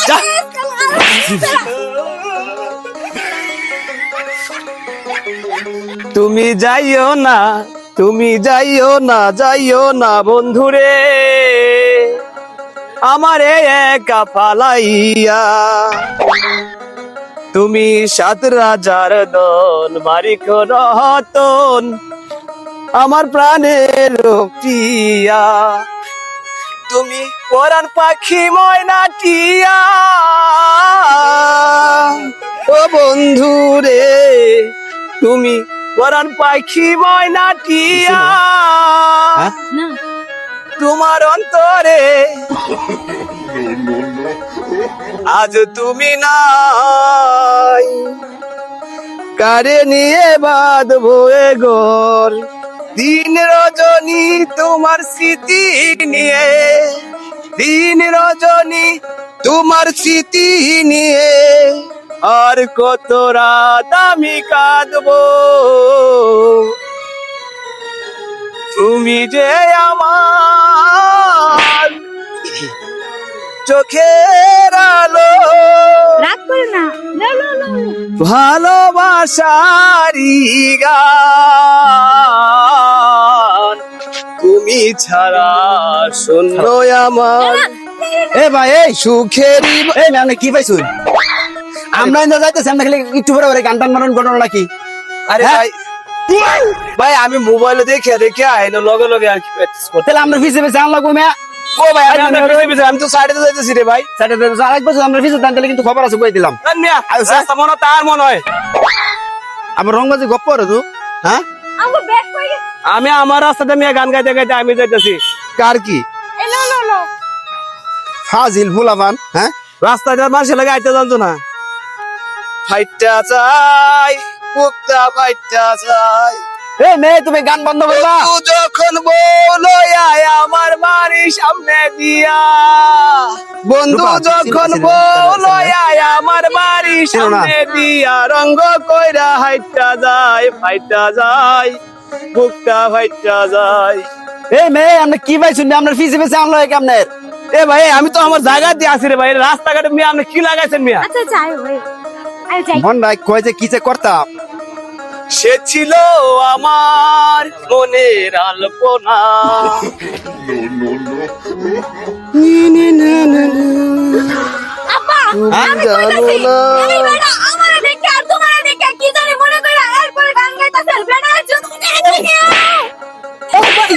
যা। তুমি যাইও না, তুমি যাইও না, যাইও না বন্ধুরে আমারে একা ফালাইয়া। তুমি সাত রাজার দল মারিক রতন আমার প্রাণের প্রিয়া। তুমি পরাণ পাখি ময়না টিয়া ও বন্ধু রে, তুমি পরাণ পাখি ময়না টিয়া তোমার অন্তরে আজ তুমি নাই। কারে নিয়ে বাঁধবো এ ঘর দিন রজনী তোমার স্মৃতি নিয়ে, দিন রজনী তোমার স্মৃতি নিয়ে আর কত রাত আমি কাঁদবো। তুমি যে আমার চোখের আলো, রাগ করে না, ভালোবাসারি গান তুমি ছাড়া শূন্য আমার। এ ভাই এই সুখেরই এই আমি কি পাইছো? আমরা ইন্দা যাইতেছি, আমরা খালি একটু পরে পরে গান টান মারণ ঘটনা নাকি? আরে ভাই ভাই আমি মোবাইলে দেখে দেখে আইনো লগে লগে আর কি প্র্যাকটিস করতে। তাহলে আমরা ফিসে ফিসে আনলাম মিয়া। ও ভাই আমি তো সাইডে যাইতেছি রে ভাই, সাইডে আরেক বছর আমরা ফিসে দান, তাহলে কিন্তু খবর আছে কই দিলাম মিয়া। রাস্তা মনে তার মনে হয় আমার রংবাজি গপ্প রে তুই। হ্যাঁ আমার ব্যাগ কই গেছে? আমি আমার রাস্তাতে মিয়া গান গাইতে গাইতে আমি যাইতেছি। কার কি এ লো লো লো ফাজিল ফুলাবান? হ্যাঁ রাস্তাতে মানুষের লাগে আইতে জানতো না। ফাইটটা চাই মুক্তা ফাইটটা চাই। এই মেয়ে তুমি গান বন্ধ করবা? যখন বলো আমার বাড়ির সামনে দিয়া, বন্ধু যখন বলো আমার বাড়ির সামনে দিয়া রঙ্গ কইরা হাইটটা যায়, ফাইটটা যায় মুক্তা ফাইটটা যায়। এই মেয়ে আপনি কি ভাই শুনলে আপনার ফিসে ফিসে আনলো কেমনের? এ ভাই আমি তো আমার জায়গা দিয়ে আসি রে ভাই, রাস্তাঘাটে মিয়া আপনি কি লাগাইছেন মিয়া? আচ্ছা যাই ওই আরে যাই মন ভাই কয় যে কি যে করতাম। সে ছিল আমার মনের আলপনা। আপা আমি কইতাছি এই বেটা আমারে দেখে আর তোমারে দেখে কি জানি মনে কইরা এরপর গান গাইতাছে বেটা যত দেখে ও ভাই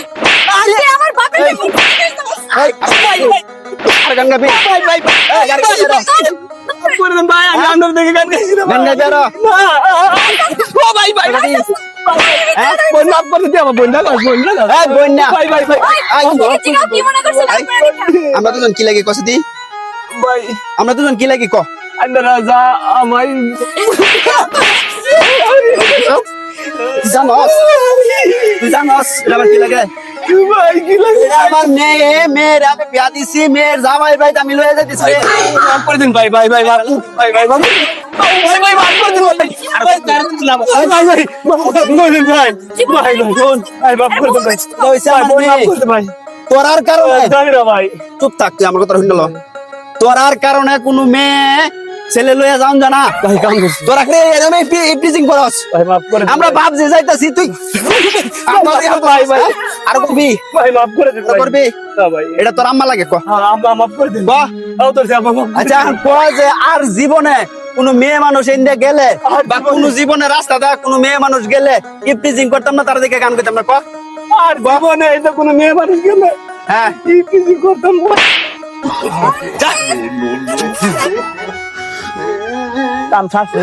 আরে আমার বাপের দেখে ভাই আর গান গাবি ভাই ভাই এই গান গাইতে করে দেন ভাই, আমি আন্দর দেখে গান গাইছি না। গান গাইতে আরো ও ভাই ভাই হ্যাঁ বোন মাফ করে দে আমার বোন না বোন না এই বোন না ভাই ভাই ভাই কি মনে করছিস আমরা দুজন কি লাগি কষ্ট দি ভাই, আমরা দুজন কি লাগি ক আন্দর রাজা আমাই জানোস তুই জানোস আমার কি লাগে ভাই? কি লাগে আমার মেয়ে মেয়ের আমি বিয়া দিছি, মেয়ের জামাই ভাই আমি লয়ে যাইতেছি। মাফ করে দিন ভাই ভাই ভাই ভাই ভাই ভাই ভাই ভাই মাফ করে দিন ভাই। আর ভাই তার দিলাম ভাই ভাই ভাই মাফ করে দিন ভাই ভাই বোন ভাই মাফ করে দিন ভাই কইছে আমার মাফ করে দিন ভাই। তোরার কারণে জানি না ভাই, চুপ থাক তুই আমার কথা শুনলো। তোরার কারণে কোনো মেয়ে ছেলে লইয়া যাও জানা ভাই কাম করছিস তোরা রে এরকম টিচিং করস ভাই মাফ করে আমরা বাপ যে যাইতাছি তুই ভাই ভাই আর কবি ভাই মাফ করে দিন ভাই করবি না ভাই এটা তোর আম্মা লাগে ক হ্যাঁ আম্মা মাফ করে দিন বাহ আও তোর আম্মা মাফ। আচ্ছা কয় যে আর জীবনে কোন মেয়ে মানুষ ইন্ডিয়া গেলে বা কোন জীবনে রাস্তাটা কোন মেয়ে মানুষ গেলে টিচিং করতাম না, তার দিকে গান করতাম না ক আর জীবনে এটা কোন মেয়ে মানুষ গেলে হ্যাঁ টিচিং করতাম না। কাম ছাড়ছে